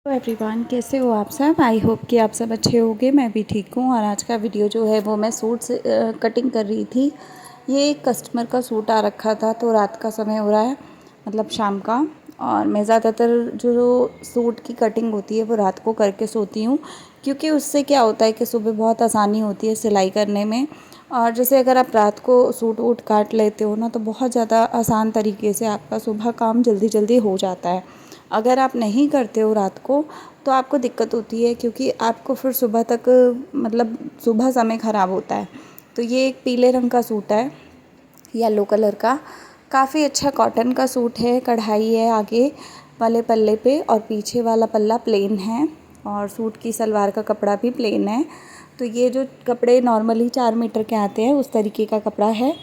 Everyone, कैसे हो आप सब। आई होप कि आप सब अच्छे होंगे। मैं भी ठीक हूँ। और आज का वीडियो जो है वो मैं सूट से कटिंग कर रही थी। ये एक कस्टमर का सूट आ रखा था, तो रात का समय हो रहा है, मतलब शाम का। और मैं ज़्यादातर जो सूट की कटिंग होती है वो रात को करके सोती हूँ, क्योंकि उससे क्या होता है कि सुबह बहुत आसानी होती है सिलाई करने में। और जैसे अगर आप रात को सूट वूट काट लेते हो ना, तो बहुत ज़्यादा आसान तरीके से आपका सुबह काम जल्दी जल्दी हो जाता है। अगर आप नहीं करते हो रात को तो आपको दिक्कत होती है, क्योंकि आपको फिर सुबह तक, मतलब सुबह समय ख़राब होता है। तो ये एक पीले रंग का सूट है, येलो कलर का। काफ़ी अच्छा कॉटन का सूट है। कढ़ाई है आगे वाले पल्ले पे और पीछे वाला पल्ला प्लेन है। और सूट की सलवार का कपड़ा भी प्लेन है। तो ये जो कपड़े नॉर्मली 4 मीटर के आते हैं उस तरीके का कपड़ा है।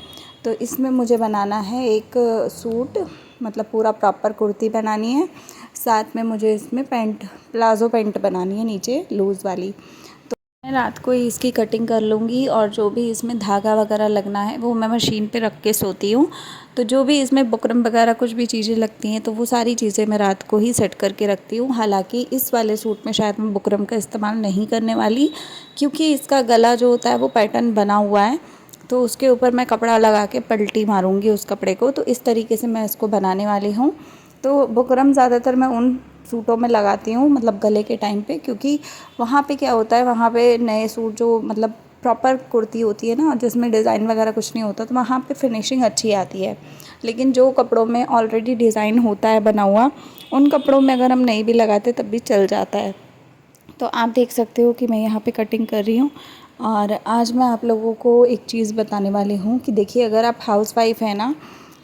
तो इसमें मुझे बनाना है एक सूट, मतलब पूरा प्रॉपर कुर्ती बनानी है। साथ में मुझे इसमें पैंट, प्लाज़ो पैंट बनानी है नीचे लूज़ वाली। तो मैं रात को ही इसकी कटिंग कर लूँगी, और जो भी इसमें धागा वगैरह लगना है वो मैं मशीन पे रख के सोती हूँ। तो जो भी इसमें बुकरम वगैरह कुछ भी चीज़ें लगती हैं तो वो सारी चीज़ें मैं रात को ही सेट करके रखती हूँ। हालांकि इस वाले सूट में शायद मैं बुकरम का इस्तेमाल नहीं करने वाली, क्योंकि इसका गला जो होता है वो पैटर्न बना हुआ है। तो उसके ऊपर मैं कपड़ा लगा के पलटी मारूंगी उस कपड़े को। तो इस तरीके से मैं इसको बनाने वाली हूँ। तो बुकरम ज़्यादातर मैं उन सूटों में लगाती हूँ, मतलब गले के टाइम पे, क्योंकि वहाँ पे क्या होता है, वहाँ पे नए सूट जो मतलब प्रॉपर कुर्ती होती है ना, जिसमें डिज़ाइन वगैरह कुछ नहीं होता, तो वहाँ पे फिनिशिंग अच्छी आती है। लेकिन जो कपड़ों में ऑलरेडी डिज़ाइन होता है बना हुआ, उन कपड़ों में अगर हम नहीं भी लगाते तब भी चल जाता है। तो आप देख सकते हो कि मैं यहाँ पे कटिंग कर रही हूँ। और आज मैं आप लोगों को एक चीज़ बताने वाली हूँ कि देखिए, अगर आप हाउसवाइफ है ना,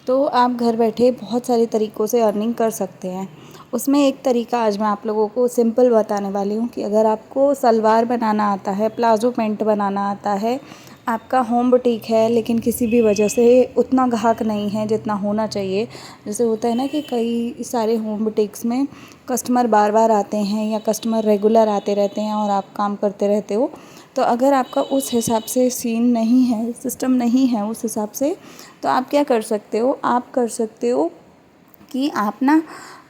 तो आप घर बैठे बहुत सारे तरीक़ों से अर्निंग कर सकते हैं। उसमें एक तरीका आज मैं आप लोगों को सिंपल बताने वाली हूँ कि अगर आपको सलवार बनाना आता है, प्लाज़ो पैंट बनाना आता है, आपका होम बुटीक है, लेकिन किसी भी वजह से उतना ग्राहक नहीं है जितना होना चाहिए। जैसे होता है ना कि कई सारे होम बुटीक्स में कस्टमर बार बार आते हैं, या कस्टमर रेगुलर आते रहते हैं और आप काम करते रहते हो। तो अगर आपका उस हिसाब से सीन नहीं है, सिस्टम नहीं है उस हिसाब से, तो आप क्या कर सकते हो, आप कर सकते हो कि आप ना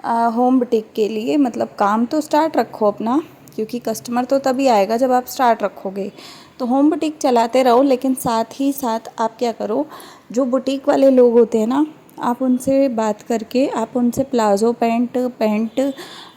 होम बुटीक के लिए, मतलब काम तो स्टार्ट रखो अपना, क्योंकि कस्टमर तो तभी आएगा जब आप स्टार्ट रखोगे। तो होम बुटीक चलाते रहो, लेकिन साथ ही साथ आप क्या करो, जो बुटीक वाले लोग होते हैं ना, आप उनसे बात करके आप उनसे palazzo pant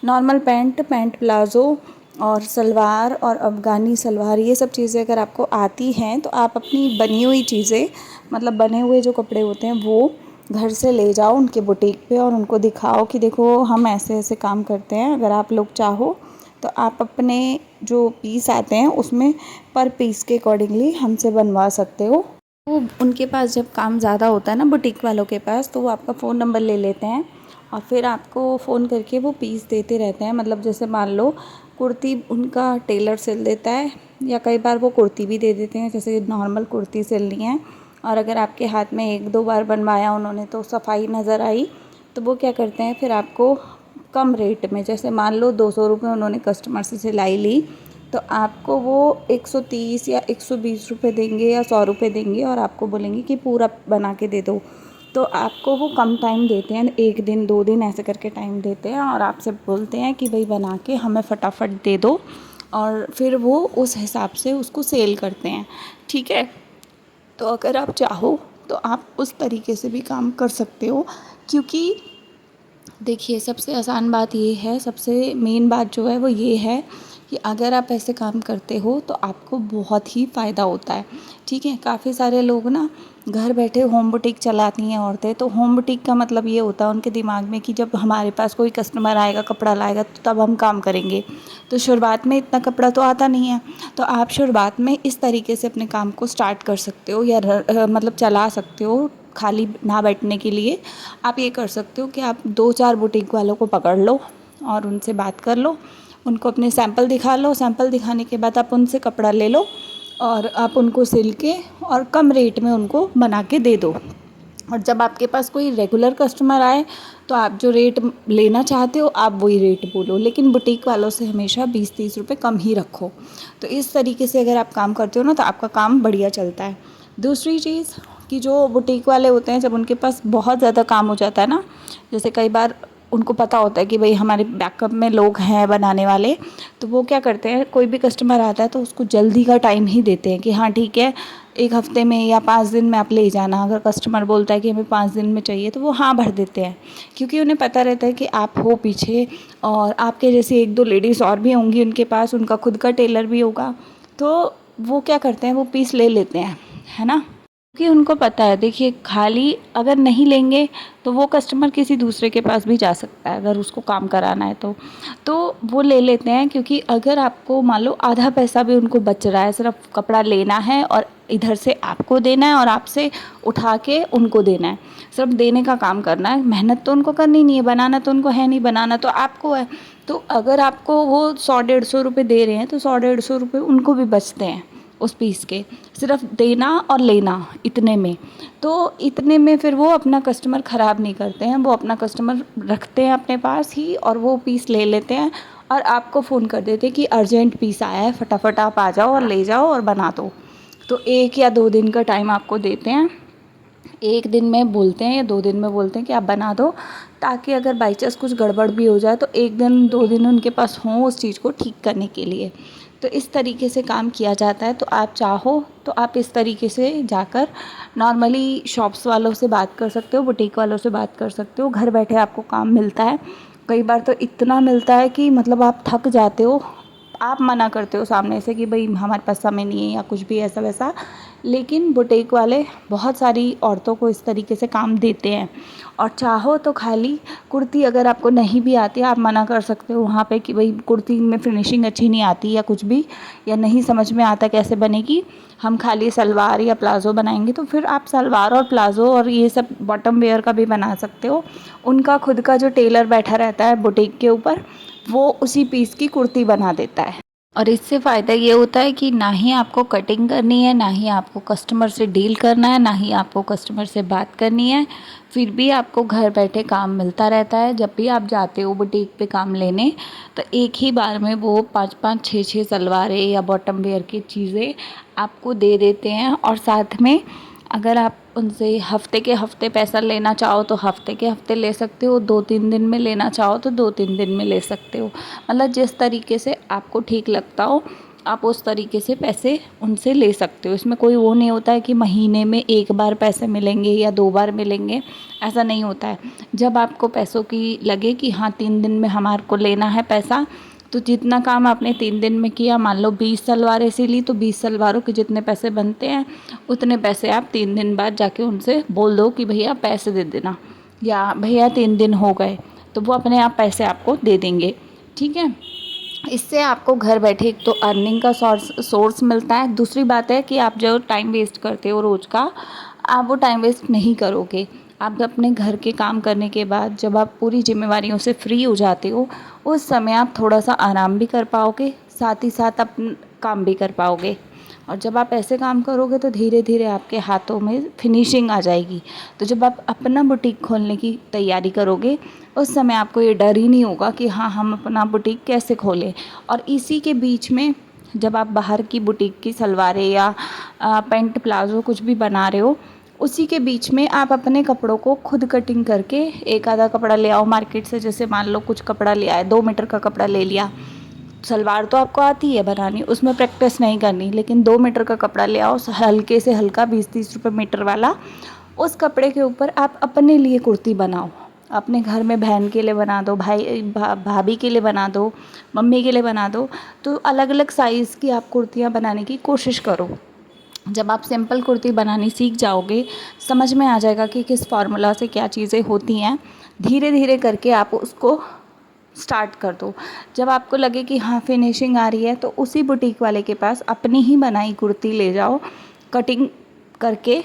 normal pant palazzo और सलवार और अफ़गानी सलवार, ये सब चीज़ें अगर आपको आती हैं तो आप अपनी बनी हुई चीज़ें, मतलब बने हुए जो कपड़े होते हैं वो घर से ले जाओ उनके बुटीक पे, और उनको दिखाओ कि देखो हम ऐसे ऐसे काम करते हैं। अगर आप लोग चाहो तो आप अपने जो पीस आते हैं उसमें पर पीस के अकॉर्डिंगली हमसे बनवा सकते हो। तो उनके पास जब काम ज़्यादा होता है ना, बुटीक वालों के पास, तो वो आपका फ़ोन नंबर ले लेते हैं और फिर आपको फ़ोन करके वो पीस देते रहते हैं। मतलब जैसे मान लो कुर्ती उनका टेलर सिल देता है, या कई बार वो कुर्ती भी दे देते हैं, जैसे नॉर्मल कुर्ती सिलनी है और अगर आपके हाथ में 1-2 बार बनवाया उन्होंने तो सफाई नज़र आई, तो वो क्या करते हैं फिर आपको कम रेट में, जैसे मान लो 200 रुपये उन्होंने कस्टमर से सिलाई ली, तो आपको वो 130 या 120 रुपये देंगे या 100 रुपये देंगे, और आपको बोलेंगे कि पूरा बना के दे दो। तो आपको वो कम टाइम देते हैं, 1 दिन 2 दिन ऐसे करके टाइम देते हैं, और आपसे बोलते हैं कि भाई बना के हमें फटाफट दे दो, और फिर वो उस हिसाब से उसको सेल करते हैं। ठीक है। तो अगर आप चाहो तो आप उस तरीके से भी काम कर सकते हो, क्योंकि देखिए, सबसे आसान बात ये है, सबसे मेन बात जो है वो ये है कि अगर आप ऐसे काम करते हो तो आपको बहुत ही फ़ायदा होता है। ठीक है। काफ़ी सारे लोग ना घर बैठे होम बुटीक चलाती हैं औरतें, तो होम बुटीक का मतलब ये होता है उनके दिमाग में कि जब हमारे पास कोई कस्टमर आएगा, कपड़ा लाएगा, तो तब हम काम करेंगे। तो शुरुआत में इतना कपड़ा तो आता नहीं है, तो आप शुरुआत में इस तरीके से अपने काम को स्टार्ट कर सकते हो, या मतलब चला सकते हो खाली ना बैठने के लिए। आप ये कर सकते हो कि आप 2-4 बुटीक वालों को पकड़ लो और उनसे बात कर लो, उनको अपने सैंपल दिखा लो। सैंपल दिखाने के बाद आप उनसे कपड़ा ले लो और आप उनको सिल के और कम रेट में उनको बना के दे दो। और जब आपके पास कोई रेगुलर कस्टमर आए तो आप जो रेट लेना चाहते हो आप वही रेट बोलो, लेकिन बुटीक वालों से हमेशा 20-30 रुपये कम ही रखो। तो इस तरीके से अगर आप काम करते हो ना, तो आपका काम बढ़िया चलता है। दूसरी चीज़ कि जो बुटीक वाले होते हैं, जब उनके पास बहुत ज़्यादा काम हो जाता है ना, जैसे कई बार उनको पता होता है कि भाई हमारे बैकअप में लोग हैं बनाने वाले, तो वो क्या करते हैं, कोई भी कस्टमर आता है तो उसको जल्दी का टाइम ही देते हैं कि हाँ ठीक है, 1 हफ़्ते में या 5 दिन में आप ले जाना। अगर कस्टमर बोलता है कि हमें 5 दिन में चाहिए तो वो हाँ भर देते हैं, क्योंकि उन्हें पता रहता है कि आप हो पीछे और आपके जैसे 1-2 लेडीज़ और भी होंगी उनके पास, उनका खुद का टेलर भी होगा, तो वो क्या करते हैं, वो पीस ले लेते हैं, है ना। क्योंकि उनको पता है, देखिए खाली अगर नहीं लेंगे तो वो कस्टमर किसी दूसरे के पास भी जा सकता है अगर उसको काम कराना है तो वो ले लेते हैं। क्योंकि अगर आपको मान लो आधा पैसा भी उनको बच रहा है, सिर्फ कपड़ा लेना है और इधर से आपको देना है और आपसे उठा के उनको देना है, सिर्फ देने का काम करना है, मेहनत तो उनको करनी नहीं है, बनाना तो उनको है नहीं, बनाना तो आपको है। तो अगर आपको वो 100-150 रुपये दे रहे हैं तो 100-150 रुपये उनको भी बचते हैं उस पीस के, सिर्फ देना और लेना इतने में। तो इतने में फिर वो अपना कस्टमर ख़राब नहीं करते हैं, वो अपना कस्टमर रखते हैं अपने पास ही और वो पीस ले लेते हैं और आपको फ़ोन कर देते हैं कि अर्जेंट पीस आया है, फटाफट आप आ जाओ और ले जाओ और बना दो। तो 1 या 2 दिन का टाइम आपको देते हैं, 1 दिन में बोलते हैं या 2 दिन में बोलते हैं कि आप बना दो, ताकि अगर बाई चांस कुछ गड़बड़ भी हो जाए तो 1 दिन 2 दिन उनके पास हों उस चीज़ को ठीक करने के लिए। तो इस तरीके से काम किया जाता है। तो आप चाहो तो आप इस तरीके से जाकर नॉर्मली शॉप्स वालों से बात कर सकते हो, बुटीक वालों से बात कर सकते हो, घर बैठे आपको काम मिलता है। कई बार तो इतना मिलता है कि मतलब आप थक जाते हो, आप मना करते हो सामने से कि भाई हमारे पास समय नहीं है या कुछ भी ऐसा वैसा, लेकिन बुटीक वाले बहुत सारी औरतों को इस तरीके से काम देते हैं। और चाहो तो खाली कुर्ती अगर आपको नहीं भी आती, आप मना कर सकते हो वहाँ पे कि भाई कुर्ती में फिनिशिंग अच्छी नहीं आती या कुछ भी, या नहीं समझ में आता कैसे बनेगी, हम खाली सलवार या प्लाज़ो बनाएंगे। तो फिर आप सलवार और प्लाज़ो और ये सब बॉटम वेयर का भी बना सकते हो। उनका खुद का जो टेलर बैठा रहता है बुटीक के ऊपर, वो उसी पीस की कुर्ती बना देता है। और इससे फ़ायदा ये होता है कि ना ही आपको कटिंग करनी है, ना ही आपको कस्टमर से डील करना है, ना ही आपको कस्टमर से बात करनी है, फिर भी आपको घर बैठे काम मिलता रहता है। जब भी आप जाते हो बुटीक पे काम लेने, तो एक ही बार में वो 5-5 6-6 सलवारें या बॉटम वेयर की चीज़ें आपको दे देते हैं। और साथ में अगर आप उनसे हफ़्ते के हफ़्ते पैसा लेना चाहो तो हफ़्ते के हफ़्ते ले सकते हो, 2-3 दिन में लेना चाहो तो 2-3 दिन में ले सकते हो। मतलब जिस तरीके से आपको ठीक लगता हो आप उस तरीके से पैसे उनसे ले सकते हो। इसमें कोई वो नहीं होता है कि महीने में 1 बार पैसे मिलेंगे या 2 बार मिलेंगे, ऐसा नहीं होता है। जब आपको पैसों की लगे कि हाँ 3 दिन में हमारे को लेना है पैसा, तो जितना काम आपने 3 दिन में किया, मान लो 20 सलवारें सिली तो 20 सलवारों के जितने पैसे बनते हैं उतने पैसे आप 3 दिन बाद जाके उनसे बोल दो कि भैया पैसे दे देना, या भैया 3 दिन हो गए, तो वो अपने आप पैसे आपको दे देंगे। ठीक है, इससे आपको घर बैठे एक तो अर्निंग का सोर्स मिलता है। दूसरी बात है कि आप जो टाइम वेस्ट करते हो रोज़ का, आप वो टाइम वेस्ट नहीं करोगे। आप अपने घर के काम करने के बाद जब आप पूरी जिम्मेवारियों से फ्री हो जाते हो, उस समय आप थोड़ा सा आराम भी कर पाओगे, साथ ही साथ अपन काम भी कर पाओगे। और जब आप ऐसे काम करोगे तो धीरे धीरे आपके हाथों में फिनिशिंग आ जाएगी। तो जब आप अपना बुटीक खोलने की तैयारी करोगे, उस समय आपको ये डर ही नहीं होगा कि हाँ हम अपना बुटीक कैसे खोलें। और इसी के बीच में जब आप बाहर की बुटीक की सलवारें या पैंट प्लाज़ो कुछ भी बना रहे हो, उसी के बीच में आप अपने कपड़ों को खुद कटिंग करके एक आधा कपड़ा ले आओ मार्केट से। जैसे मान लो कुछ कपड़ा ले आए, 2 मीटर का कपड़ा ले लिया, सलवार तो आपको आती है बनानी, उसमें प्रैक्टिस नहीं करनी, लेकिन 2 मीटर का कपड़ा ले आओ, हल्के से हल्का 20-30 रुपये मीटर वाला। उस कपड़े के ऊपर आप अपने लिए कुर्ती बनाओ, अपने घर में बहन के लिए बना दो, भाभी के लिए बना दो, मम्मी के लिए बना दो। तो अलग अलग साइज़ की आप कुर्तियाँ बनाने की कोशिश करो। जब आप सिंपल कुर्ती बनानी सीख जाओगे, समझ में आ जाएगा कि किस फार्मूला से क्या चीज़ें होती हैं, धीरे धीरे करके आप उसको स्टार्ट कर दो। जब आपको लगे कि हाँ फिनिशिंग आ रही है, तो उसी बुटीक वाले के पास अपनी ही बनाई कुर्ती ले जाओ, कटिंग करके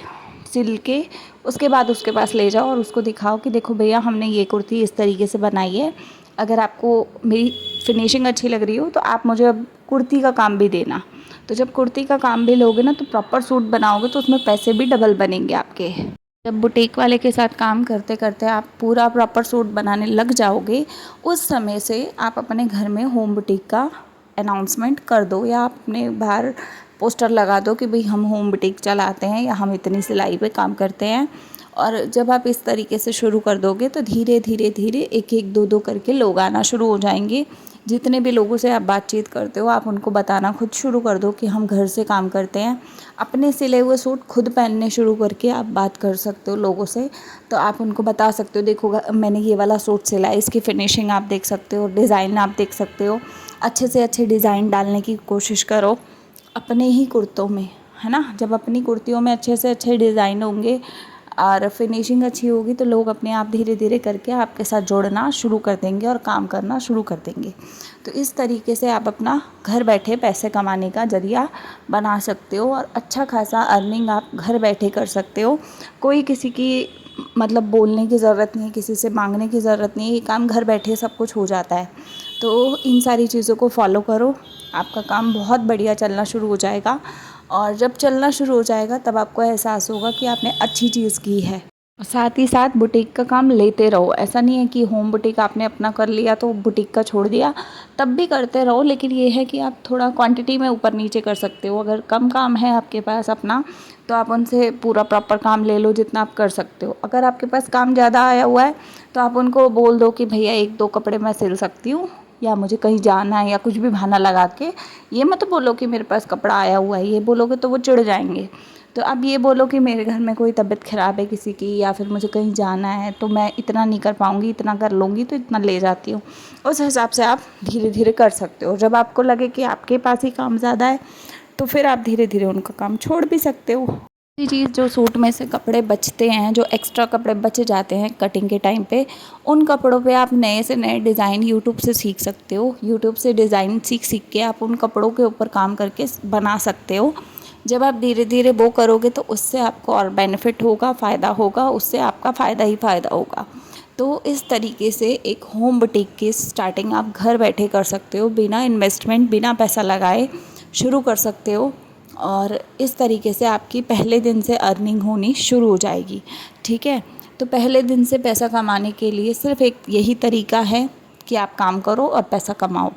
सिल के, उसके बाद उसके पास ले जाओ और उसको दिखाओ कि देखो भैया हमने ये कुर्ती इस तरीके से बनाई है, अगर आपको मेरी फिनिशिंग अच्छी लग रही हो तो आप मुझे अब कुर्ती का काम भी देना। तो जब कुर्ती का काम भी लोगे ना, तो प्रॉपर सूट बनाओगे तो उसमें पैसे भी डबल बनेंगे आपके। जब बुटीक वाले के साथ काम करते करते आप पूरा प्रॉपर सूट बनाने लग जाओगे, उस समय से आप अपने घर में होम बुटीक का अनाउंसमेंट कर दो, या अपने बाहर पोस्टर लगा दो कि भाई हम होम बुटीक चलाते हैं या हम इतनी सिलाई पे काम करते हैं। और जब आप इस तरीके से शुरू कर दोगे तो धीरे धीरे धीरे एक एक दो दो करके लोग आना शुरू हो जाएंगे। जितने भी लोगों से आप बातचीत करते हो आप उनको बताना खुद शुरू कर दो कि हम घर से काम करते हैं। अपने सिले हुए सूट खुद पहनने शुरू करके आप बात कर सकते हो लोगों से। तो आप उनको बता सकते हो, देखो मैंने ये वाला सूट सिला है, इसकी फिनिशिंग आप देख सकते हो, डिज़ाइन आप देख सकते हो। अच्छे से अच्छे डिज़ाइन डालने की कोशिश करो अपने ही कुर्तों में, है ना। जब अपनी कुर्तियों में अच्छे से अच्छे डिज़ाइन होंगे और फिनिशिंग अच्छी होगी तो लोग अपने आप धीरे धीरे करके आपके साथ जुड़ना शुरू कर देंगे और काम करना शुरू कर देंगे। तो इस तरीके से आप अपना घर बैठे पैसे कमाने का ज़रिया बना सकते हो और अच्छा खासा अर्निंग आप घर बैठे कर सकते हो। कोई किसी की मतलब बोलने की ज़रूरत नहीं है, किसी से मांगने की ज़रूरत नहीं है, ये काम घर बैठे सब कुछ हो जाता है। तो इन सारी चीज़ों को फॉलो करो, आपका काम बहुत बढ़िया चलना शुरू हो जाएगा। और जब चलना शुरू हो जाएगा तब आपको एहसास होगा कि आपने अच्छी चीज़ की है। साथ ही साथ बुटीक का काम लेते रहो, ऐसा नहीं है कि होम बुटीक आपने अपना कर लिया तो बुटीक का छोड़ दिया, तब भी करते रहो। लेकिन ये है कि आप थोड़ा क्वांटिटी में ऊपर नीचे कर सकते हो। अगर कम काम है आपके पास अपना तो आप उनसे पूरा प्रॉपर काम ले लो जितना आप कर सकते हो। अगर आपके पास काम ज़्यादा आया हुआ है तो आप उनको बोल दो कि भैया एक दो कपड़े मैं सिल सकती हूँ या मुझे कहीं जाना है, या कुछ भी बहाना लगा के। ये मत बोलो कि मेरे पास कपड़ा आया हुआ है, ये बोलोगे तो वो चिढ़ जाएंगे। तो अब ये बोलो कि मेरे घर में कोई तबीयत ख़राब है किसी की, या फिर मुझे कहीं जाना है तो मैं इतना नहीं कर पाऊँगी, इतना कर लूँगी तो इतना ले जाती हूँ। उस हिसाब से आप धीरे धीरे कर सकते हो। जब आपको लगे कि आपके पास ही काम ज़्यादा है तो फिर आप धीरे धीरे उनका काम छोड़ भी सकते हो। दूसरी चीज़, जो सूट में से कपड़े बचते हैं, जो एक्स्ट्रा कपड़े बच जाते हैं कटिंग के टाइम पे, उन कपड़ों पे आप नए से नए डिज़ाइन यूट्यूब से सीख सकते हो। यूट्यूब से डिज़ाइन सीख सीख के आप उन कपड़ों के ऊपर काम करके बना सकते हो। जब आप धीरे धीरे वो करोगे तो उससे आपको और बेनिफिट होगा, फ़ायदा होगा, उससे आपका फ़ायदा ही फ़ायदा होगा। तो इस तरीके से एक होम बुटीक की स्टार्टिंग आप घर बैठे कर सकते हो, बिना इन्वेस्टमेंट, बिना पैसा लगाए शुरू कर सकते हो। और इस तरीके से आपकी पहले दिन से अर्निंग होनी शुरू हो जाएगी। ठीक है, तो पहले दिन से पैसा कमाने के लिए सिर्फ एक यही तरीका है कि आप काम करो और पैसा कमाओ।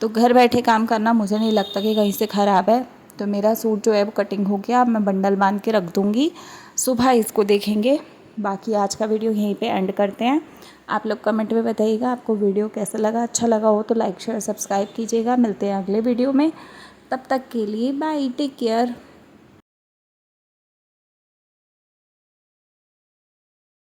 तो घर बैठे काम करना मुझे नहीं लगता कि कहीं से ख़राब है। तो मेरा सूट जो है वो कटिंग हो गया, अब मैं बंडल बांध के रख दूँगी, सुबह इसको देखेंगे। बाकी आज का वीडियो यहीं पे एंड करते हैं। आप लोग कमेंट में बताइएगा आपको वीडियो कैसा लगा। अच्छा लगा हो तो लाइक शेयर सब्सक्राइब कीजिएगा। मिलते हैं अगले वीडियो में, तब तक के लिए बाय, टेक केयर।